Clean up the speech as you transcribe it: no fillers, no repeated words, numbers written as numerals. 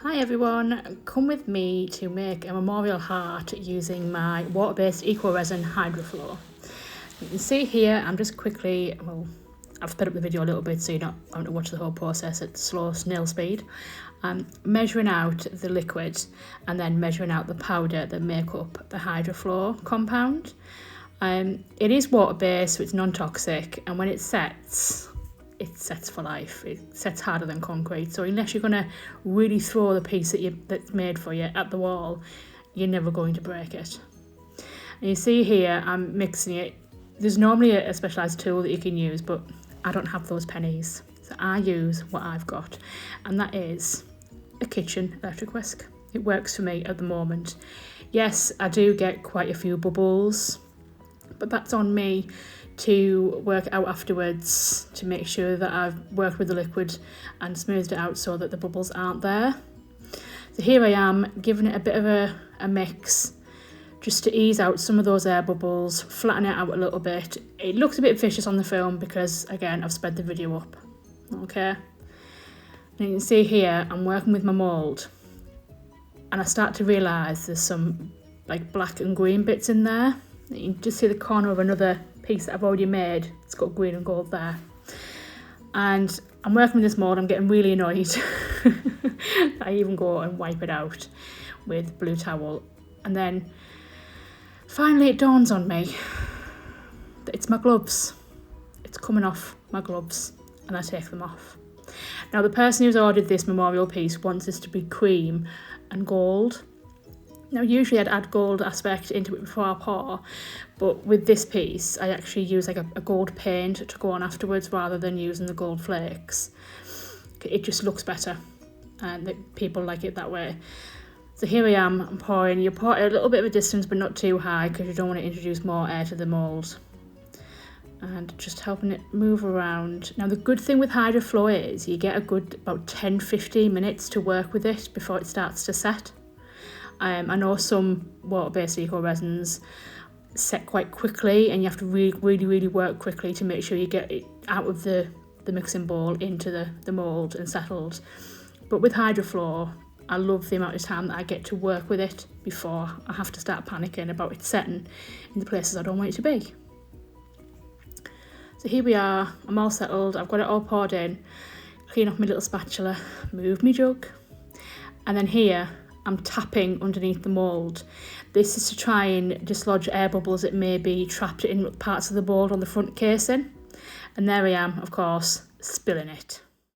Hi everyone, come with me to make a memorial heart using my water-based Eco Resin Hydroflow. You can see here, I've sped up the video a little bit so you're not having to watch the whole process at slow snail speed. I'm measuring out the liquid and then measuring out the powder that make up the Hydroflow compound. It is water-based, so it's non-toxic, and when it sets for life. It sets harder than concrete. So unless you're going to really throw the piece that's made for you at the wall, you're never going to break it. And you see here, I'm mixing it. There's normally a specialised tool that you can use, but I don't have those pennies. So I use what I've got, and that is a kitchen electric whisk. It works for me at the moment. Yes, I do get quite a few bubbles, but that's on me to work out afterwards to make sure that I've worked with the liquid and smoothed it out so that the bubbles aren't there. So here I am giving it a bit of a mix just to ease out some of those air bubbles, flatten it out a little bit. It looks a bit vicious on the film because again I've sped the video up. Okay, and you can see here I'm working with my mould and I start to realise there's some like black and green bits in there. You can just see the corner of another piece that I've already made. It's got green and gold there. And I'm working with this mould, I'm getting really annoyed. I even go and wipe it out with blue towel. And then finally it dawns on me that it's my gloves. It's coming off my gloves and I take them off. Now the person who's ordered this memorial piece wants this to be cream and gold. Now usually I'd add gold aspect into it before I pour, but with this piece I actually use like a gold paint to go on afterwards rather than using the gold flakes. It just looks better and people like it that way. So here I am, I'm pouring. You pour it a little bit of a distance but not too high because you don't want to introduce more air to the mould. And just helping it move around. Now the good thing with Hydroflow is you get a good about 10-15 minutes to work with it before it starts to set. I know some water-based eco resins set quite quickly and you have to really work quickly to make sure you get it out of the mixing bowl into the mould and settled. But with Hydroflow, I love the amount of time that I get to work with it before I have to start panicking about it setting in the places I don't want it to be. So here we are, I'm all settled, I've got it all poured in, clean off my little spatula, move my jug, and then here I'm tapping underneath the mould. This is to try and dislodge air bubbles that may be trapped in parts of the mould on the front casing. And there I am, of course, spilling it.